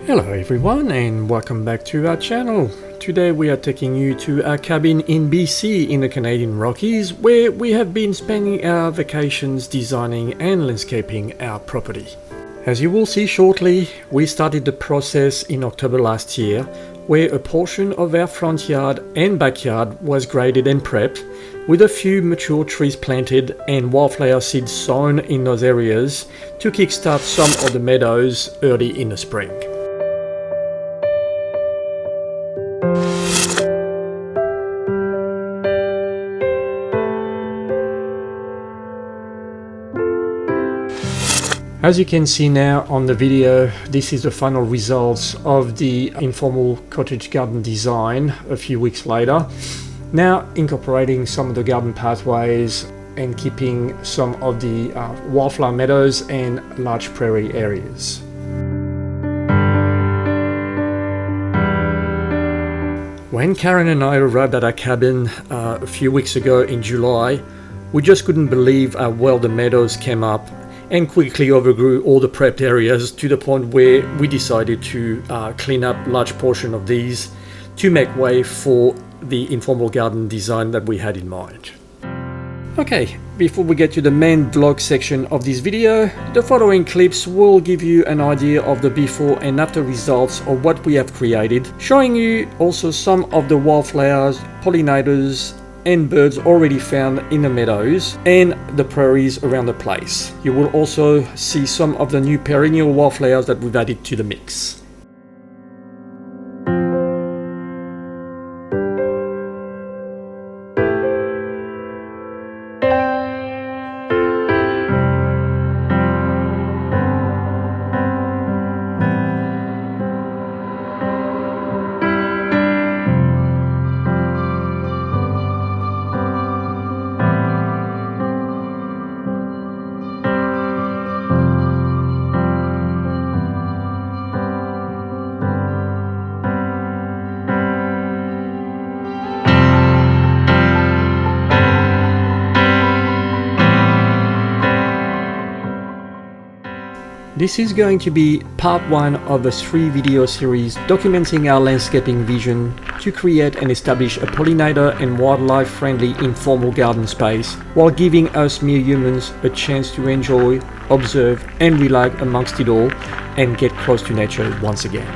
Hello everyone and welcome back to our channel. Today we are taking you to our cabin in BC in the Canadian Rockies, where we have been spending our vacations designing and landscaping our property. As you will see shortly, we started the process in October last year, where a portion of our front yard and backyard was graded and prepped, with a few mature trees planted and wildflower seeds sown in those areas to kickstart some of the meadows early in the spring. As you can see now on the video, this is the final results of the informal cottage garden design a few weeks later. Now incorporating some of the garden pathways and keeping some of the wildflower meadows and large prairie areas. When Karen and I arrived at our cabin a few weeks ago in July, we just couldn't believe how well the meadows came up and quickly overgrew all the prepped areas to the point where we decided to clean up large portion of these to make way for the informal garden design that we had in mind. Okay, before we get to the main vlog section of this video, the following clips will give you an idea of the before and after results of what we have created, showing you also some of the wildflowers, pollinators, and birds already found in the meadows and the prairies around the place. You will also see some of the new perennial wildflowers that we've added to the mix. This is going to be part 1 of a 3-video series documenting our landscaping vision to create and establish a pollinator and wildlife friendly informal garden space, while giving us mere humans a chance to enjoy, observe and relax amongst it all and get close to nature once again.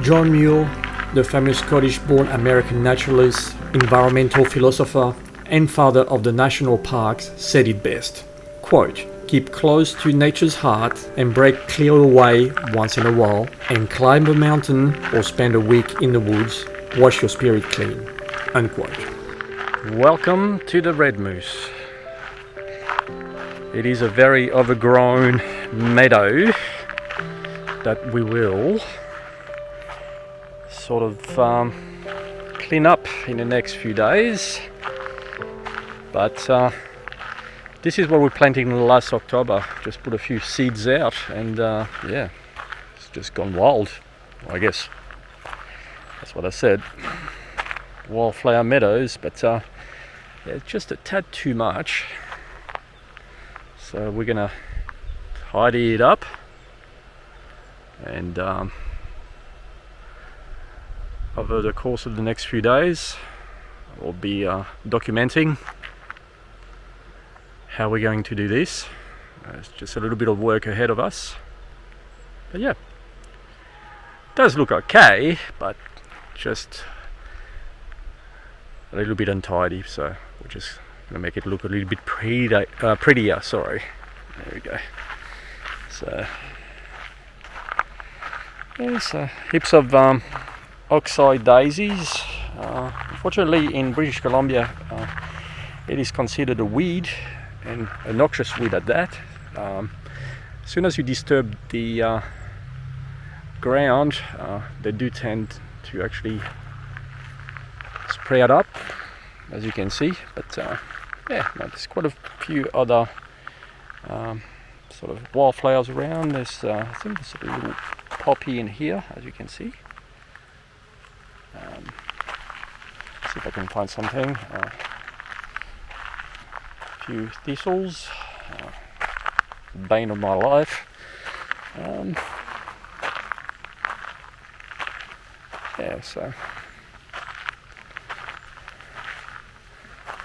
John Muir, the famous Scottish-born American naturalist, environmental philosopher and father of the national parks, said it best, quote, "Keep close to nature's heart and break clear away once in a while and climb a mountain or spend a week in the woods, wash your spirit clean," unquote. Welcome to the red moose. It is a very overgrown meadow that we will sort of clean up in the next few days, but this is what we're planting last October. Just put a few seeds out and yeah, it's just gone wild, I guess. That's what I said. Wildflower meadows, but yeah, it's just a tad too much. So we're gonna tidy it up and over the course of the next few days we'll be documenting how we're going to do this. It's just a little bit of work ahead of us, but yeah, it does look okay, but just a little bit untidy, so we're just gonna make it look a little bit prettier. Sorry, there we go. So there's heaps of oxeye daisies. Unfortunately in British Columbia it is considered a weed, and a noxious weed at that. As soon as you disturb the ground, they do tend to actually spray it up, as you can see. But yeah, no, there's quite a few other sort of wildflowers around. There's I think there's a little poppy in here, as you can see. See if I can find something. Few thistles, bane of my life. Yeah, so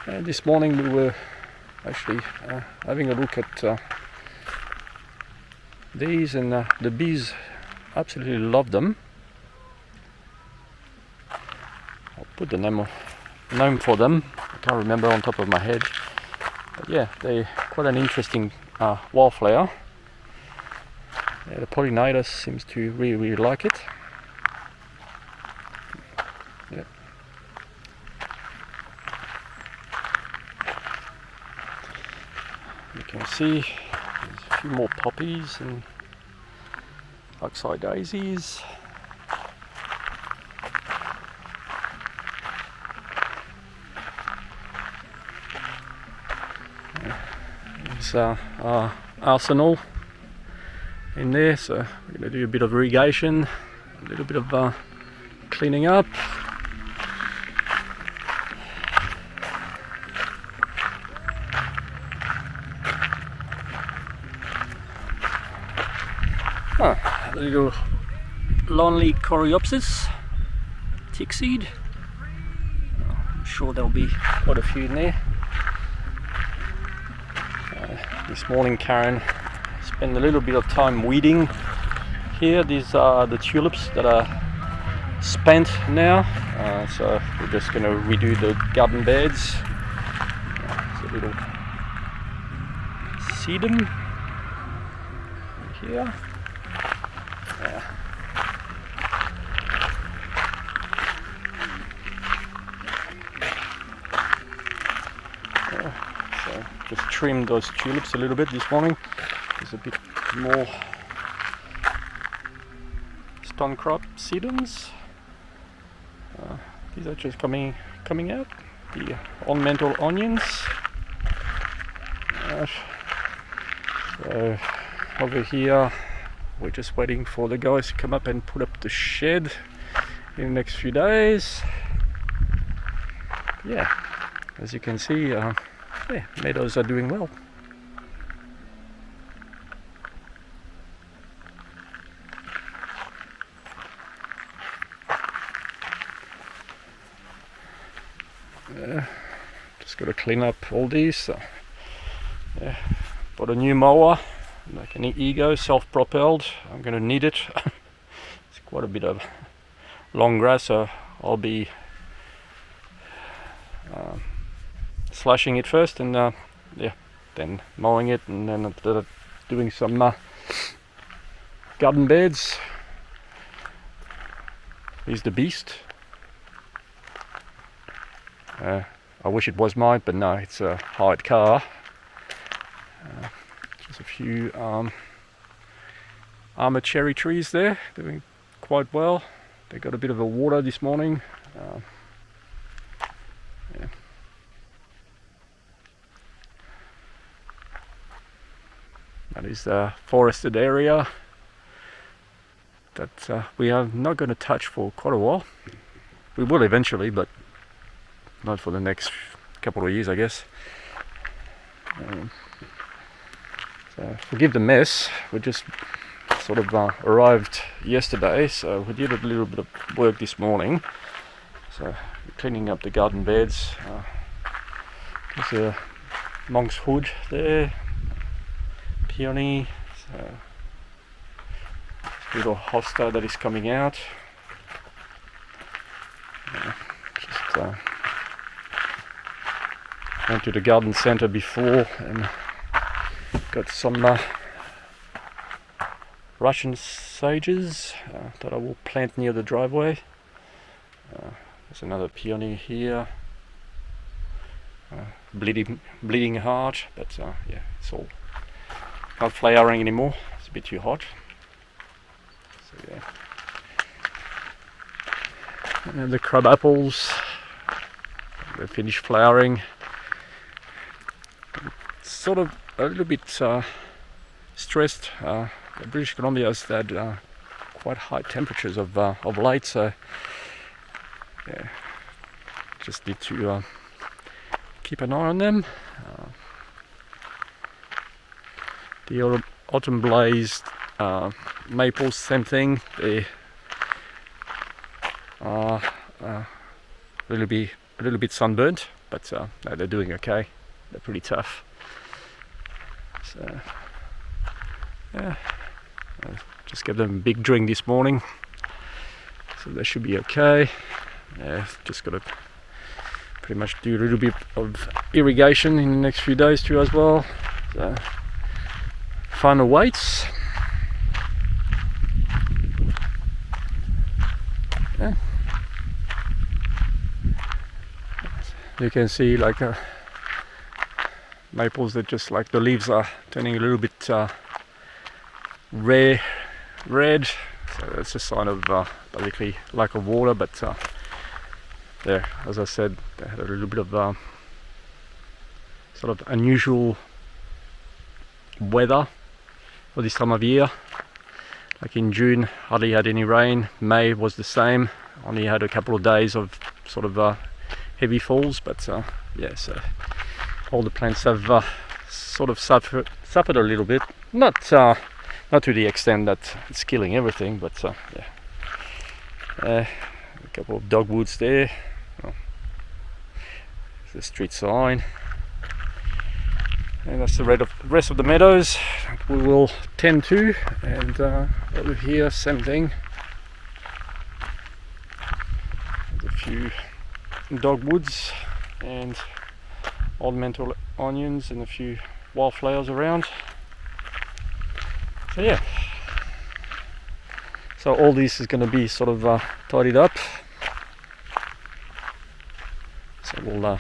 this morning we were actually having a look at these, and the bees absolutely love them. I'll put the name for them. I can't remember on top of my head, but yeah, they're quite an interesting wildflower. Yeah, the pollinator seems to really like it. Yep. You can see there's a few more poppies and oxeye daisies. There's our arsenal in there, so we're going to do a bit of irrigation, a little bit of cleaning up. A little lonely coreopsis tick seed. I'm sure there'll be quite a few in there. This morning Karen spent a little bit of time weeding here. These are the tulips that are spent now, so we're just going to redo the garden beds. There's a little sedum here. So just trimmed those tulips a little bit this morning. There's a bit more stone crop sedums. These are just coming out. The ornamental onions. So over here we're just waiting for the guys to come up and put up the shed in the next few days. Yeah, as you can see, yeah, meadows are doing well. Just got to clean up all these. Yeah, bought a new mower, like an Ego, self-propelled. I'm going to need it. It's quite a bit of long grass, so I'll be slashing it first, and yeah, then mowing it, and then doing some garden beds. Here's the beast. I wish it was mine, but no, it's a hired car. Just a few armor cherry trees there, doing quite well. They got a bit of a water this morning. Yeah. That is the forested area that we are not going to touch for quite a while. We will eventually, but not for the next couple of years, I guess. So forgive the mess. We just sort of arrived yesterday, so we did a little bit of work this morning. So cleaning up the garden beds. There's a monk's hood there, peony. So little hosta that is coming out. Just went to the garden center before and got some Russian sages that I will plant near the driveway. There's another peony here. Bleeding heart, but yeah, it's all not flowering anymore. It's a bit too hot. So yeah. And then the crab apples, they finished flowering. Sort of a little bit stressed. British Columbia has had quite high temperatures of late, so yeah, just need to keep an eye on them. The autumn blazed maples, same thing. They are a little bit sunburnt, but no, they're doing okay. They're pretty tough. So yeah, I just gave them a big drink this morning, so they should be okay. Yeah, just got to pretty much do a little bit of irrigation in the next few days too as well. So final weights. Yeah. You can see like maples that just like the leaves are turning a little bit red. So that's a sign of basically lack of water, but there, as I said, they had a little bit of sort of unusual weather for this time of year. Like in June, hardly had any rain. May was the same, only had a couple of days of sort of heavy falls, but yeah, so all the plants have sort of suffered a little bit. Not to the extent that it's killing everything, but yeah. A couple of dogwoods there. Oh, the street sign, and that's the rest of the meadows that we will tend to. And over here, same thing. There's a few dogwoods and ornamental onions and a few wildflowers around. So yeah, so all this is going to be sort of tidied up. So we'll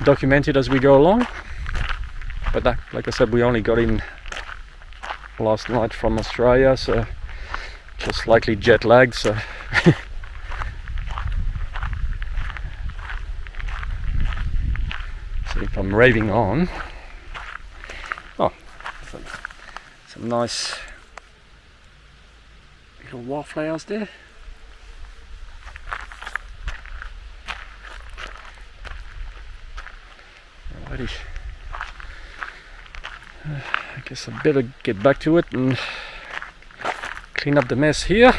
document it as we go along. But like I said, we only got in last night from Australia, so just slightly jet lagged. So so if I'm raving on, oh, some nice little wildflowers there. Alrighty, I guess I better get back to it and clean up the mess here.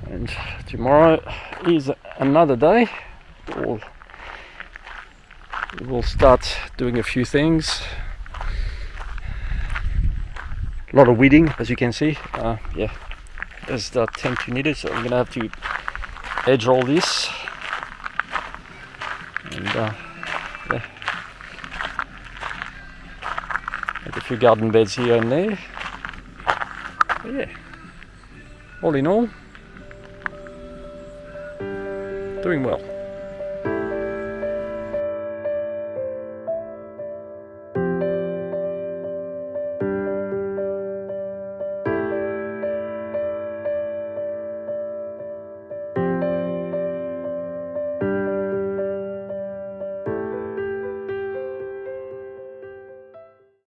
And tomorrow is another day. We'll start doing a few things. A lot of weeding, as you can see. Yeah, there's the temp you needed, so I'm gonna have to edge all this. And yeah, make a few garden beds here and there. But yeah, all in all, doing well.